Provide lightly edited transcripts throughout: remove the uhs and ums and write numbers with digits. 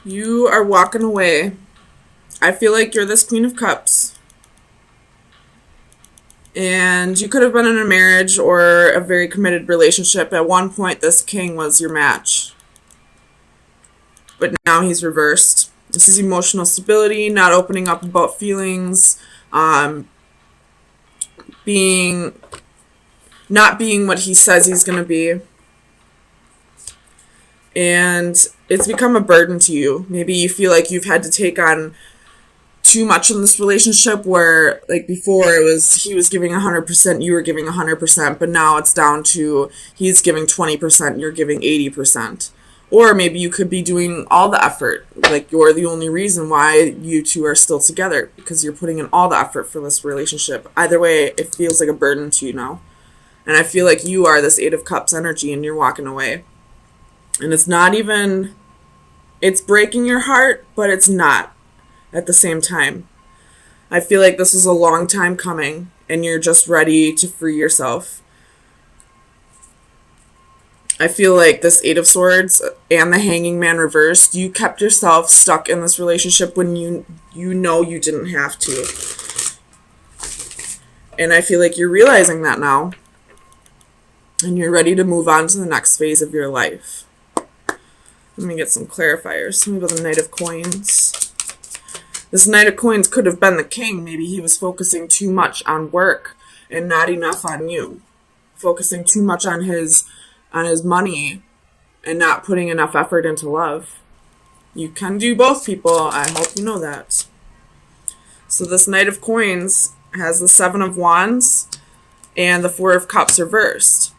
You are walking away. I feel like you're this Queen of Cups. And you could have been in a marriage or a very committed relationship. At one point, this king was your match. But now he's reversed. This is emotional stability, not opening up about feelings, being not being what he says he's going to be. And it's become a burden to you. Maybe you feel like you've had to take on too much in this relationship where like before it was he was giving 100%, you were giving 100%, but now it's down to he's giving 20%, you're giving 80%. Or maybe you could be doing all the effort, like you're the only reason why you two are still together because you're putting in all the effort for this relationship. Either way, it feels like a burden to you now. And I feel like you are this 8 of Cups energy and you're walking away. And it's not even, it's breaking your heart, but it's not at the same time. I feel like this is a long time coming and you're just ready to free yourself. I feel like this 8 of Swords and the Hanging Man reversed, you kept yourself stuck in this relationship when you know you didn't have to. And I feel like you're realizing that now. And you're ready to move on to the next phase of your life. Let me get some clarifiers. Tell me about the Knight of Coins. This Knight of Coins could have been the king. Maybe he was focusing too much on work and not enough on you. Focusing too much on his money and not putting enough effort into love. You can do both, people. I hope you know that. So this Knight of Coins has the 7 of Wands and the 4 of Cups reversed.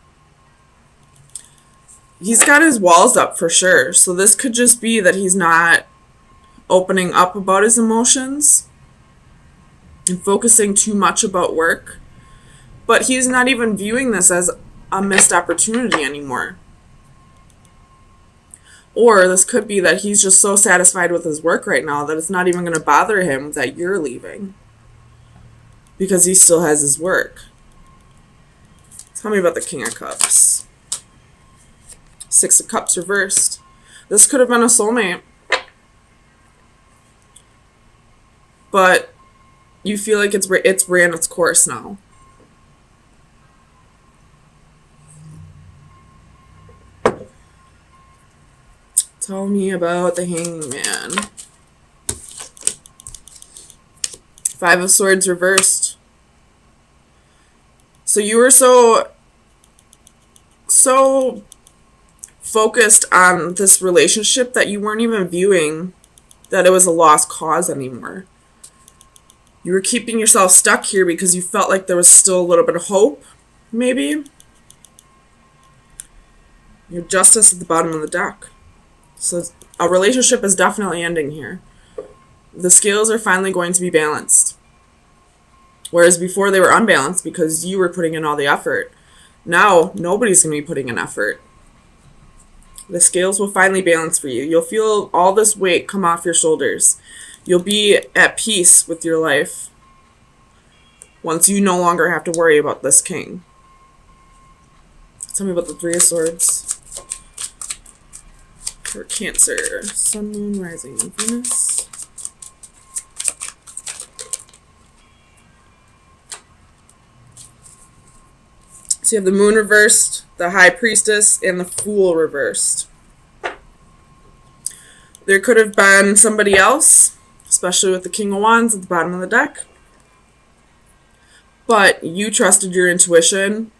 He's got his walls up for sure. So this could just be that he's not opening up about his emotions and focusing too much about work. But he's not even viewing this as a missed opportunity anymore. Or this could be that he's just so satisfied with his work right now that it's not even going to bother him that you're leaving. Because he still has his work. Tell me about the King of Cups. 6 of Cups reversed. This could have been a soulmate. But you feel like it's ran its course now. Tell me about the Hanging Man. 5 of Swords reversed. So you were so focused on this relationship that you weren't even viewing that it was a lost cause anymore. You were keeping yourself stuck here because you felt like there was still a little bit of hope, maybe. Your Justice at the bottom of the deck. So a relationship is definitely ending here. The scales are finally going to be balanced. Whereas before they were unbalanced because you were putting in all the effort. Now nobody's going to be putting in effort. The scales will finally balance for you. You'll feel all this weight come off your shoulders. You'll be at peace with your life once you no longer have to worry about this king. Tell me about the 3 of Swords. For Cancer, Sun, Moon, Rising, and Venus. So you have the Moon reversed, the High Priestess, and the Fool reversed. There could have been somebody else, especially with the King of Wands at the bottom of the deck. But you trusted your intuition,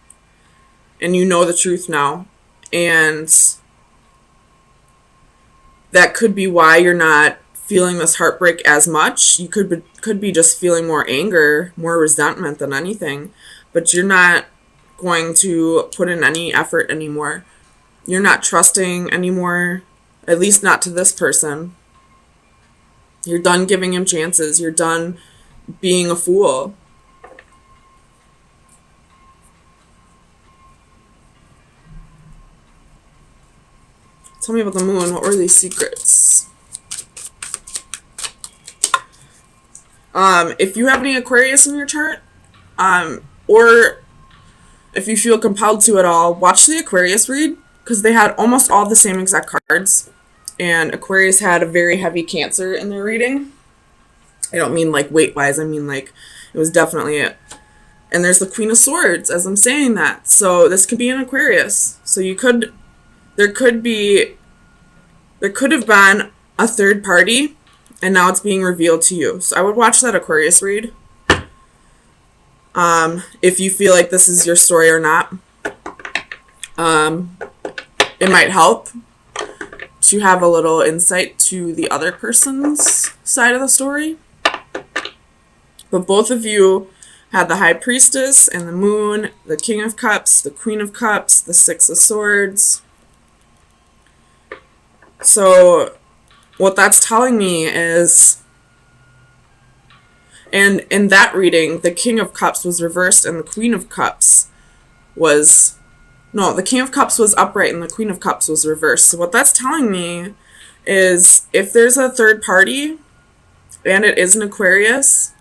and you know the truth now. And that could be why you're not feeling this heartbreak as much. You could be just feeling more anger, more resentment than anything. But you're not going to put in any effort anymore. You're not trusting anymore, at least not to this person. You're done giving him chances. You're done being a fool. Tell me about the Moon. What were these secrets? If you have any Aquarius in your chart, or if you feel compelled to at all, watch the Aquarius read, because they had almost all the same exact cards. And Aquarius had a very heavy Cancer in their reading. I don't mean like weight-wise. I mean like it was definitely it. And there's the Queen of Swords as I'm saying that. So this could be an Aquarius. So there could have been a third party, and now it's being revealed to you. So I would watch that Aquarius read. If you feel like this is your story or not. It might help to have a little insight to the other person's side of the story. But both of you had the High Priestess and the Moon, the King of Cups, the Queen of Cups, the Six of Swords. So what that's telling me is, and in that reading, the King of Cups was reversed and the Queen of Cups was, no, the King of Cups was upright and the Queen of Cups was reversed. So what that's telling me is if there's a third party and it is an Aquarius,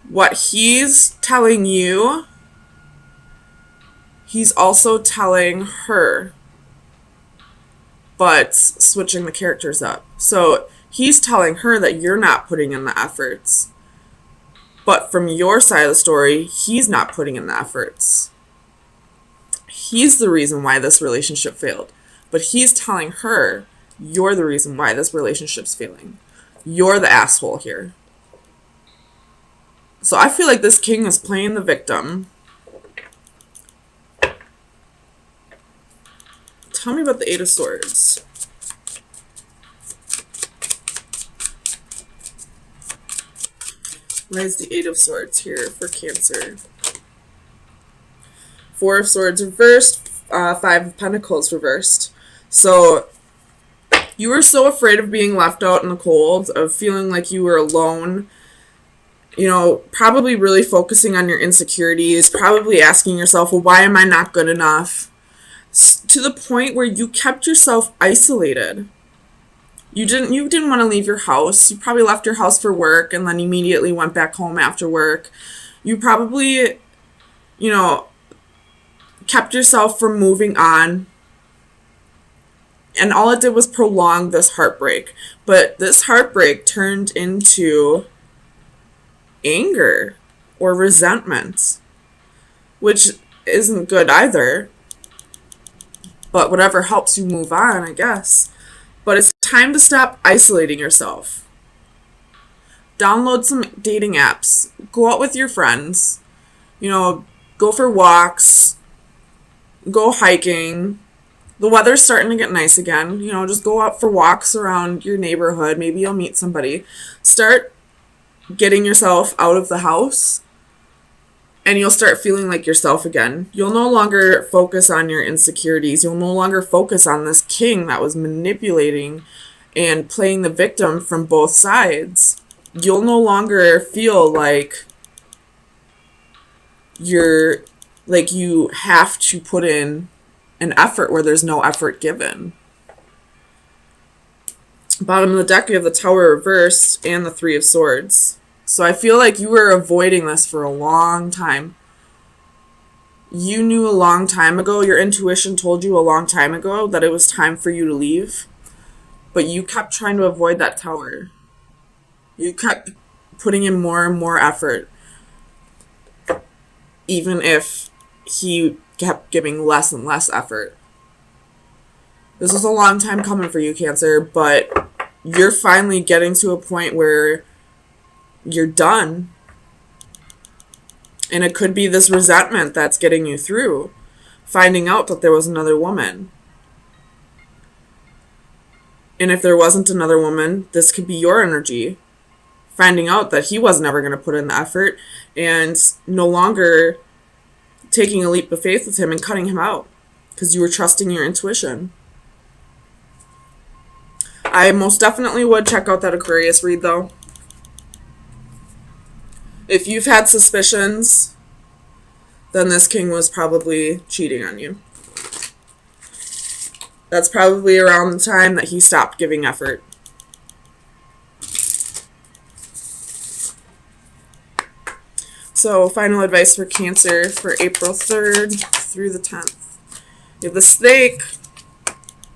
what he's telling you, he's also telling her, but switching the characters up. So he's telling her that you're not putting in the efforts, but from your side of the story, he's not putting in the efforts. He's the reason why this relationship failed, but he's telling her, you're the reason why this relationship's failing. You're the asshole here. So I feel like this king is playing the victim. Tell me about the Eight of Swords. Why is the Eight of Swords here for Cancer? Four of Swords reversed, Five of Pentacles reversed. So you were so afraid of being left out in the cold, of feeling like you were alone, you know, probably really focusing on your insecurities, probably asking yourself, well, why am I not good enough? To the point where you kept yourself isolated. You didn't want to leave your house. You probably left your house for work and then immediately went back home after work. You probably, you know, kept yourself from moving on. And all it did was prolong this heartbreak. But this heartbreak turned into anger or resentment, which isn't good either. But whatever helps you move on, I guess. But it's time to stop isolating yourself. Download some dating apps. Go out with your friends. You know, go for walks. Go hiking. The weather's starting to get nice again. You know, just go out for walks around your neighborhood. Maybe you'll meet somebody. Start getting yourself out of the house, and you'll start feeling like yourself again. You'll no longer focus on your insecurities. You'll no longer focus on this king that was manipulating and playing the victim from both sides. You'll no longer feel like you have to put in an effort where there's no effort given. Bottom of the deck, we have the Tower reversed and the Three of Swords. So I feel like you were avoiding this for a long time. You knew a long time ago, your intuition told you a long time ago that it was time for you to leave. But you kept trying to avoid that Tower. You kept putting in more and more effort. Even if he kept giving less and less effort. This was a long time coming for you, Cancer, but you're finally getting to a point where you're done. And it could be this resentment that's getting you through, finding out that there was another woman. And if there wasn't another woman, this could be your energy, finding out that he was never going to put in the effort and no longer taking a leap of faith with him and cutting him out because you were trusting your intuition. I most definitely would check out that Aquarius read, though. If you've had suspicions, then this king was probably cheating on you. That's probably around the time that he stopped giving effort. So, final advice for Cancer for April 3rd through the 10th. You have the Snake,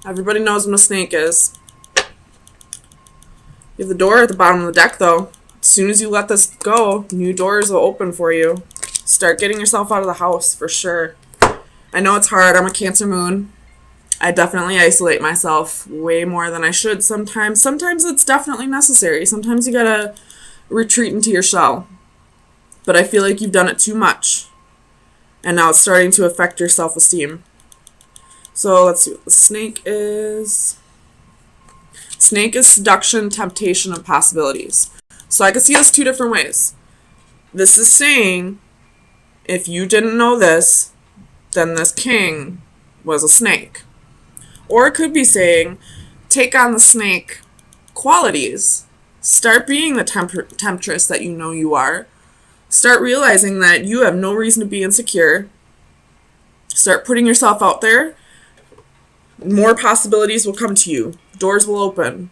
Everybody knows what a snake is. You have the door at the bottom of the deck, though. As soon as you let this go, new doors will open for you. Start getting yourself out of the house, for sure. I know it's hard. I'm a Cancer moon. I definitely isolate myself way more than I should sometimes. Sometimes it's definitely necessary. Sometimes you gotta retreat into your shell. But I feel like you've done it too much. And now it's starting to affect your self-esteem. So let's see what the snake is. Snake is seduction, temptation, and possibilities. So I can see this two different ways. This is saying, if you didn't know this, then this king was a snake. Or it could be saying, take on the snake qualities. Start being the temptress that you know you are. Start realizing that you have no reason to be insecure. Start putting yourself out there. More possibilities will come to you. Doors will open.